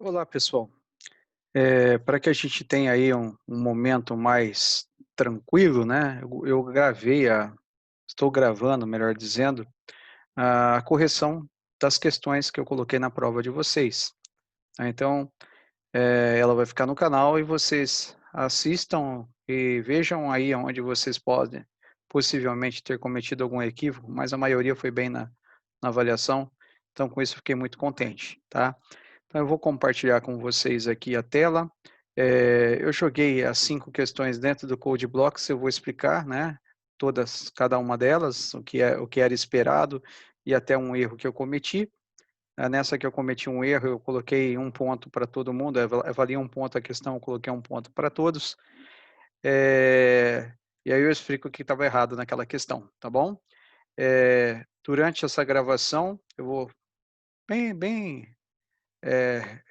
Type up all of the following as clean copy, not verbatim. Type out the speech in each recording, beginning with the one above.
Olá, pessoal. Para que a gente tenha aí um momento mais tranquilo, né, eu estou gravando, melhor dizendo, a correção das questões que eu coloquei na prova de vocês, tá. Então, ela vai ficar no canal e vocês assistam e vejam aí onde vocês podem possivelmente ter cometido algum equívoco, mas a maioria foi bem na avaliação, então com isso fiquei muito contente, tá. Então eu vou compartilhar com vocês aqui a tela. Eu joguei as 5 questões dentro do Code Blocks, eu vou explicar, né, cada uma delas, o que era esperado e até um erro que eu cometi. Nessa que eu cometi um erro, eu coloquei um ponto para todo mundo, avalia um ponto a questão, eu coloquei um ponto para todos. E aí eu explico o que estava errado naquela questão, tá bom? Durante essa gravação, eu vou bem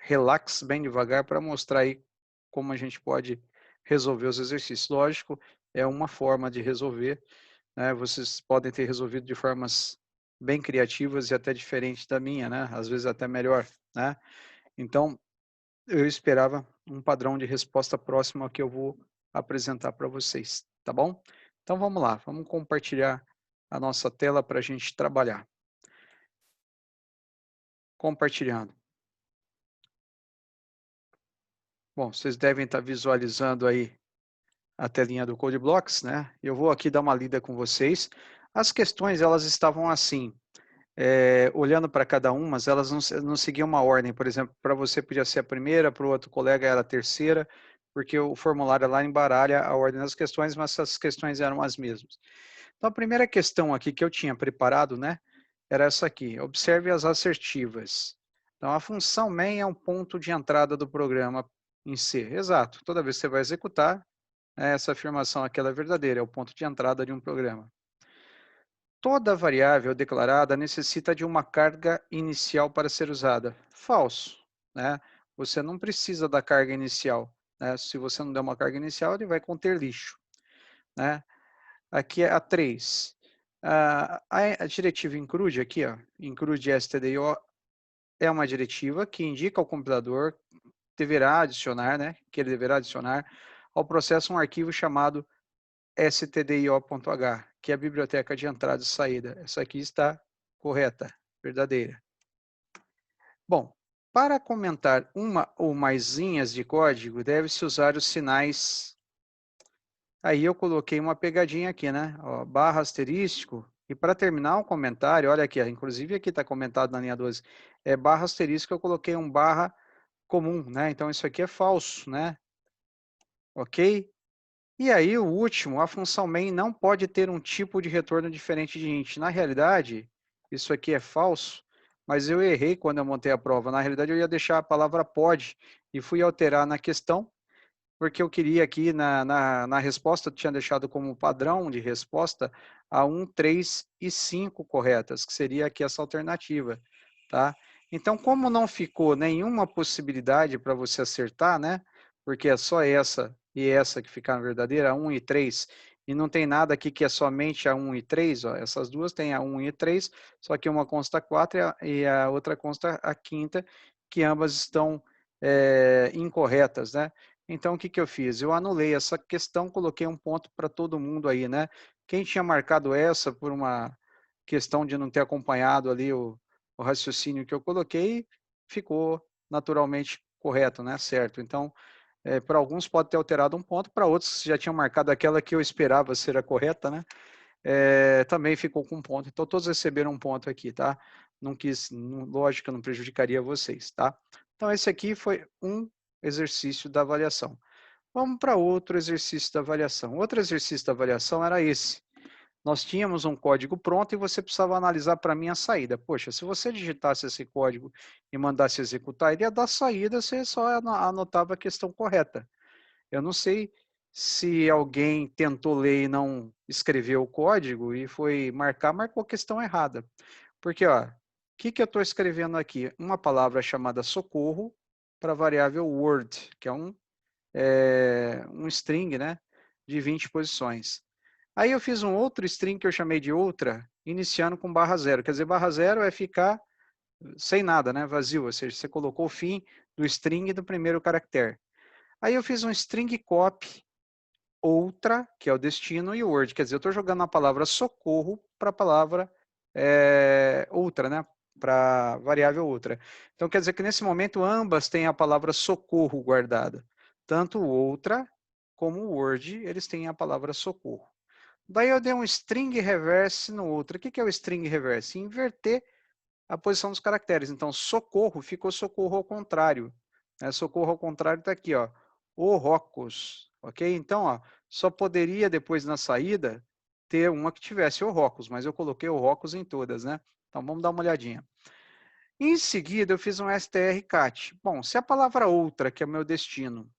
relax, bem devagar, para mostrar aí como a gente pode resolver os exercícios. Lógico, é uma forma de resolver, né? Vocês podem ter resolvido de formas bem criativas e até diferentes da minha, né? Às vezes até melhor, né? Então, eu esperava um padrão de resposta próximo ao que eu vou apresentar para vocês, tá bom? Então vamos lá, vamos compartilhar a nossa tela para a gente trabalhar. Compartilhando. Bom, vocês devem estar visualizando aí a telinha do Code Blocks, né? Eu vou aqui dar uma lida com vocês. As questões, elas estavam assim, olhando para cada uma, mas elas não seguiam uma ordem. Por exemplo, para você podia ser a primeira, para o outro colega era a terceira, porque o formulário lá embaralha a ordem das questões, mas essas questões eram as mesmas. Então, a primeira questão aqui que eu tinha preparado, né, era essa aqui. Observe as assertivas. Então, a função main é um ponto de entrada do programa em C. Exato. Toda vez que você vai executar, essa afirmação aqui ela é verdadeira, é o ponto de entrada de um programa. Toda variável declarada necessita de uma carga inicial para ser usada. Falso, né? Você não precisa da carga inicial, né? Se você não der uma carga inicial, ele vai conter lixo, né? Aqui é a 3. A diretiva include aqui, ó, include stdio, é uma diretiva que indica ao compilador deverá adicionar, né? Que ele deverá adicionar ao processo um arquivo chamado stdio.h, que é a biblioteca de entrada e saída. Essa aqui está correta, verdadeira. Bom, para comentar uma ou mais linhas de código, deve-se usar os sinais. Aí eu coloquei uma pegadinha aqui, né? Ó, barra asterístico. E para terminar o comentário, olha aqui, inclusive aqui está comentado na linha 12, é barra asterístico, eu coloquei um barra comum, né? Então isso aqui é falso, né? Ok? E aí, o último, a função main não pode ter um tipo de retorno diferente de int. Na realidade, isso aqui é falso, mas eu errei quando eu montei a prova. Na realidade, eu ia deixar a palavra pode e fui alterar na questão, porque eu queria aqui na resposta, eu tinha deixado como padrão de resposta a 1, 3 e 5 corretas, que seria aqui essa alternativa, tá? Então, como não ficou nenhuma possibilidade para você acertar, né? Porque é só essa e essa que ficaram verdadeira, 1 e 3, e não tem nada aqui que é somente a 1 e 3, ó, essas duas têm a 1 e 3, só que uma consta 4 e a outra consta a quinta, que ambas estão incorretas, né? Então, o que eu fiz? Eu anulei essa questão, coloquei um ponto para todo mundo aí, né? Quem tinha marcado essa por uma questão de não ter acompanhado ali o raciocínio que eu coloquei, ficou naturalmente correto, né? Certo. Então, para alguns pode ter alterado um ponto, para outros que já tinham marcado aquela que eu esperava ser a correta, né? Também ficou com um ponto. Então, todos receberam um ponto aqui, tá? Não quis, lógico, não prejudicaria vocês, tá? Então, esse aqui foi um exercício da avaliação. Vamos para outro exercício da avaliação. Outro exercício da avaliação era esse. Nós tínhamos um código pronto e você precisava analisar para mim a saída. Poxa, se você digitasse esse código e mandasse executar, ele ia dar saída, você só anotava a questão correta. Eu não sei se alguém tentou ler e não escreveu o código e foi marcou a questão errada. Porque, ó, o que eu estou escrevendo aqui? Uma palavra chamada socorro para a variável word, que é um string, né, de 20 posições. Aí eu fiz um outro string que eu chamei de outra, iniciando com barra zero. Quer dizer, barra zero é ficar sem nada, né? Vazio, ou seja, você colocou o fim do string do primeiro caractere. Aí eu fiz um string copy outra, que é o destino, e o word. Quer dizer, eu estou jogando a palavra socorro para a palavra outra, né? Para a variável outra. Então, quer dizer que nesse momento ambas têm a palavra socorro guardada. Tanto outra como o word, eles têm a palavra socorro. Daí eu dei um string reverse no outro. O que é o string reverse? Inverter a posição dos caracteres. Então, socorro ficou socorro ao contrário. Né? Socorro ao contrário está aqui, ó. O Rocos. Ok? Então, ó, só poderia depois na saída ter uma que tivesse o Rocos, mas eu coloquei o Rocos em todas, né? Então, vamos dar uma olhadinha. Em seguida, eu fiz um strcat. Bom, se a palavra outra, que é o meu destino,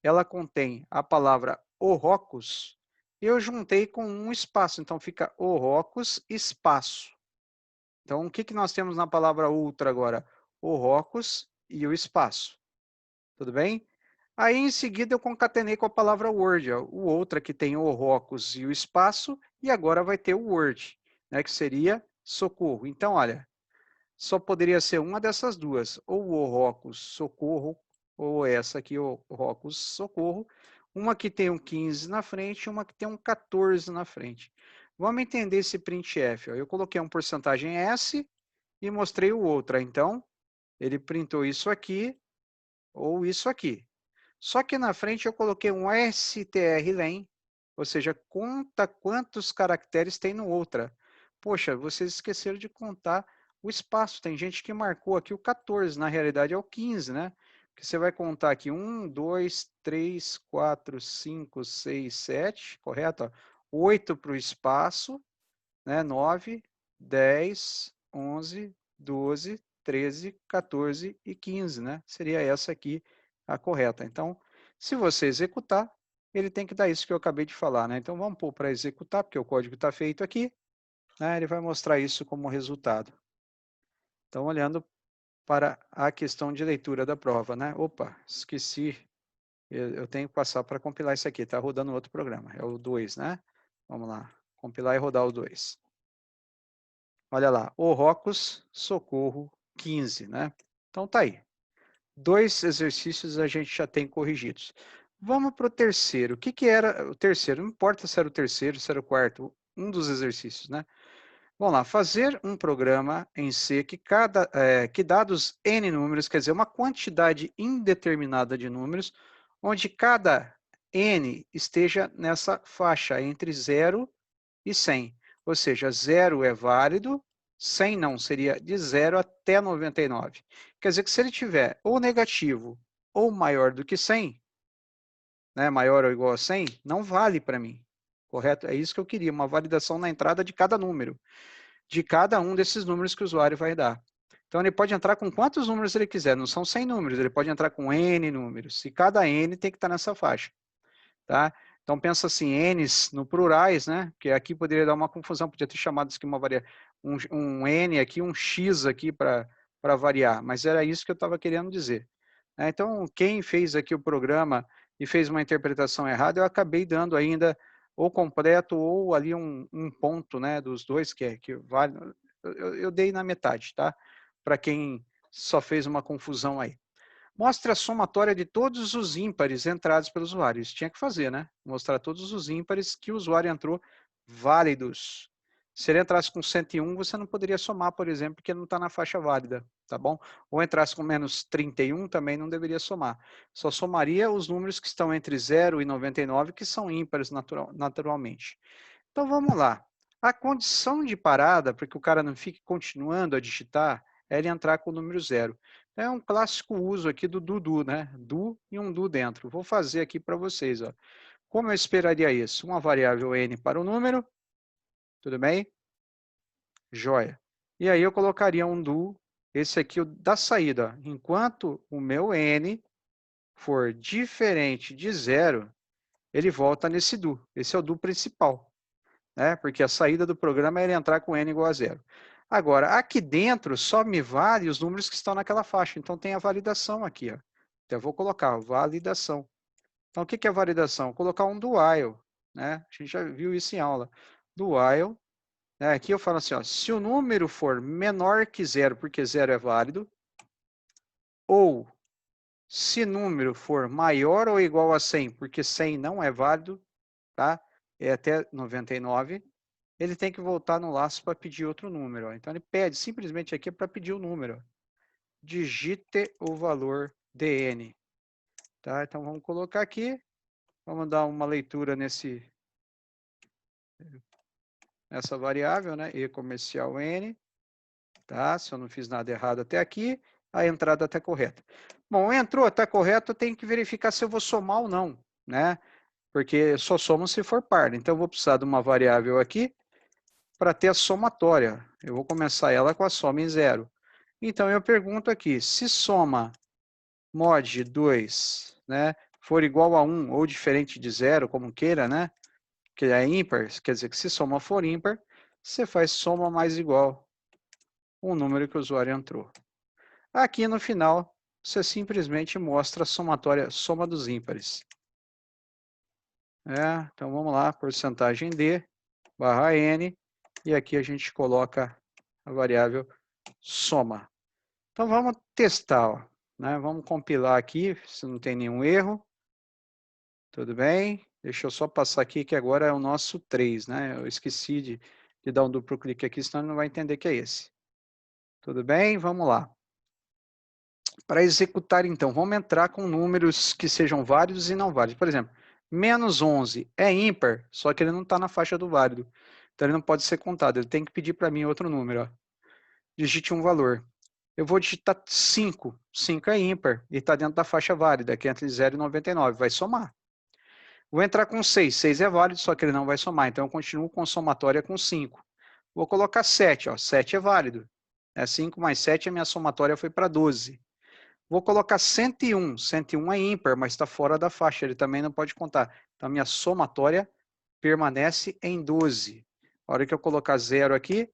ela contém a palavra o Rocos, eu juntei com um espaço. Então, fica o Rocos, espaço. Então, o que nós temos na palavra outra agora? O Rocos e o espaço. Tudo bem? Aí, em seguida, eu concatenei com a palavra word. Ó, o outra que tem o Rocos e o espaço, e agora vai ter o word, né, que seria socorro. Então, olha, só poderia ser uma dessas duas. Ou o Rocos, socorro, ou essa aqui, o Rocos, socorro. Uma que tem um 15 na frente e uma que tem um 14 na frente. Vamos entender esse printf. Ó. Eu coloquei um porcentagem S e mostrei o outra. Então, ele printou isso aqui ou isso aqui. Só que na frente eu coloquei um strlen, ou seja, conta quantos caracteres tem no outra. Poxa, vocês esqueceram de contar o espaço. Tem gente que marcou aqui o 14, na realidade é o 15, né? Porque você vai contar aqui 1, 2, 3, 4, 5, 6, 7, correto? Ó. 8 para o espaço, né? 9, 10, 11, 12, 13, 14 e 15, né? Seria essa aqui a correta. Então, se você executar, ele tem que dar isso que eu acabei de falar, né? Então, vamos pôr para executar, porque o código está feito aqui, né? Ele vai mostrar isso como resultado. Então, olhando para a questão de leitura da prova, né? Opa, esqueci. Eu tenho que passar para compilar isso aqui. Está rodando outro programa. É o 2, né? Vamos lá. Compilar e rodar o 2. Olha lá, o Rocos, socorro, 15, né? Então tá aí. 2 exercícios a gente já tem corrigidos. Vamos para o terceiro. O que era o terceiro? Não importa se era o terceiro, se era o quarto, um dos exercícios, né? Vamos lá, fazer um programa em C que dados N números, quer dizer, uma quantidade indeterminada de números, onde cada N esteja nessa faixa, entre 0 e 100. Ou seja, 0 é válido, 100 não, seria de 0 até 99. Quer dizer que se ele tiver ou negativo ou maior do que 100, né, maior ou igual a 100, não vale para mim. Correto? É isso que eu queria, uma validação na entrada de cada número, de cada um desses números que o usuário vai dar. Então, ele pode entrar com quantos números ele quiser, não são 100 números, ele pode entrar com N números, e cada N tem que estar nessa faixa. Tá? Então, pensa assim, N's no plurais, né? Que aqui poderia dar uma confusão, podia ter chamado isso aqui um N aqui, um X aqui para variar, mas era isso que eu estava querendo dizer. Né? Então, quem fez aqui o programa e fez uma interpretação errada, eu acabei dando ainda ou completo ou ali um ponto, né, dos dois, que vale, eu dei na metade, tá? Para quem só fez uma confusão aí. Mostre a somatória de todos os ímpares entrados pelo usuário. Isso tinha que fazer, né? Mostrar todos os ímpares que o usuário entrou válidos. Se ele entrasse com 101, você não poderia somar, por exemplo, porque não está na faixa válida, tá bom? Ou entrasse com menos 31, também não deveria somar. Só somaria os números que estão entre 0 e 99, que são ímpares naturalmente. Então, vamos lá. A condição de parada, para que o cara não fique continuando a digitar, é ele entrar com o número 0. É um clássico uso aqui do do, né? Do e um do dentro. Vou fazer aqui para vocês. Ó. Como eu esperaria isso? Uma variável n para o número, tudo bem? Joia. E aí eu colocaria um do, esse aqui o da saída. Ó. Enquanto o meu n for diferente de 0, ele volta nesse do. Esse é o do principal. Né? Porque a saída do programa é ele entrar com n igual a 0. Agora, aqui dentro só me vale os números que estão naquela faixa. Então tem a validação aqui. Ó. Então eu vou colocar validação. Então o que é validação? Colocar um do while. Né? A gente já viu isso em aula. Do while Aqui eu falo assim, ó, se o número for menor que 0, porque 0 é válido, ou se número for maior ou igual a 100, porque 100 não é válido, tá? É até 99, ele tem que voltar no laço para pedir outro número. Ó. Então ele pede simplesmente aqui para pedir o número. Digite o valor dn. Tá? Então vamos colocar aqui, vamos dar uma leitura nessa variável, né? E comercial n, tá? Se eu não fiz nada errado até aqui, a entrada está correta. Bom, entrou, está correto, eu tenho que verificar se eu vou somar ou não, né? Porque só somo se for par. Então eu vou precisar de uma variável aqui para ter a somatória. Eu vou começar ela com a soma em 0. Então eu pergunto aqui, se soma mod 2, né, for igual a 1 ou diferente de 0, como queira, né, que é ímpar, quer dizer que se soma for ímpar, você faz soma mais igual o número que o usuário entrou. Aqui no final, você simplesmente mostra a somatória, soma dos ímpares. Então vamos lá, porcentagem D, barra N, e aqui a gente coloca a variável soma. Então vamos testar, ó, né? Vamos compilar aqui, se não tem nenhum erro. Tudo bem? Deixa eu só passar aqui que agora é o nosso 3, né? Eu esqueci de dar um duplo clique aqui, senão ele não vai entender que é esse. Tudo bem? Vamos lá. Para executar, então, vamos entrar com números que sejam válidos e não válidos. Por exemplo, menos 11 é ímpar, só que ele não está na faixa do válido. Então ele não pode ser contado, ele tem que pedir para mim outro número. Ó. Digite um valor. Eu vou digitar 5. 5 é ímpar e está dentro da faixa válida, que é entre 0 e 99. Vai somar. Vou entrar com 6. 6 é válido, só que ele não vai somar. Então eu continuo com somatória com 5. Vou colocar 7. Ó. 7 é válido. 5 mais 7, a minha somatória foi para 12. Vou colocar 101. 101 é ímpar, mas está fora da faixa. Ele também não pode contar. Então a minha somatória permanece em 12. A hora que eu colocar 0 aqui,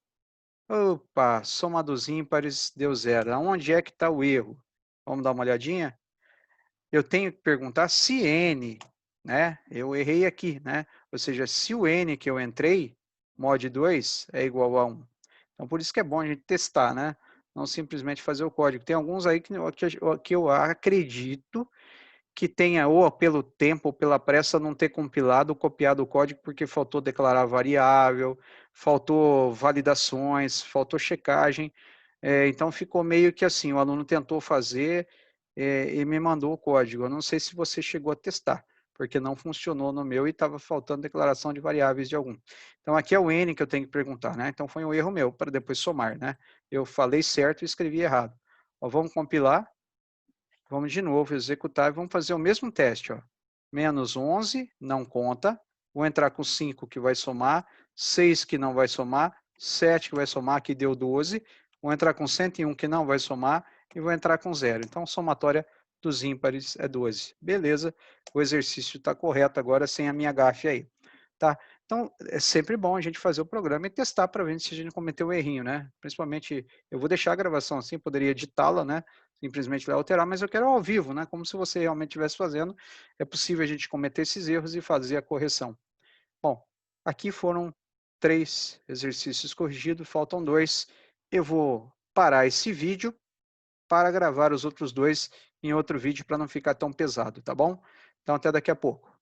opa, soma dos ímpares deu 0. Aonde é que está o erro? Vamos dar uma olhadinha? Eu tenho que perguntar se n, né? Eu errei aqui, né? Ou seja, se o n que eu entrei, mod 2, é igual a 1. Então, por isso que é bom a gente testar, né? Não simplesmente fazer o código. Tem alguns aí que eu acredito que tenha, ou pelo tempo, ou pela pressa, não ter compilado ou copiado o código porque faltou declarar variável, faltou validações, faltou checagem. Então, ficou meio que assim, o aluno tentou fazer e me mandou o código. Eu não sei se você chegou a testar, porque não funcionou no meu e estava faltando declaração de variáveis de algum. Então, aqui é o N que eu tenho que perguntar, né? Então, foi um erro meu, para depois somar, né? Eu falei certo e escrevi errado. Ó, vamos compilar. Vamos de novo executar e vamos fazer o mesmo teste. Ó. Menos 11, não conta. Vou entrar com 5 que vai somar, 6 que não vai somar, 7 que vai somar, que deu 12. Vou entrar com 101 que não vai somar e vou entrar com 0. Então, a somatória dos ímpares é 12. Beleza, o exercício está correto agora sem a minha gafe aí. Tá? Então, é sempre bom a gente fazer o programa e testar para ver se a gente cometeu um errinho, né? Principalmente, eu vou deixar a gravação assim, poderia editá-la, né? Simplesmente alterar, mas eu quero ao vivo, né? Como se você realmente estivesse fazendo. É possível a gente cometer esses erros e fazer a correção. Bom, aqui foram 3 exercícios corrigidos, faltam 2. Eu vou parar esse vídeo para gravar os outros 2 em outro vídeo para não ficar tão pesado, tá bom? Então, até daqui a pouco.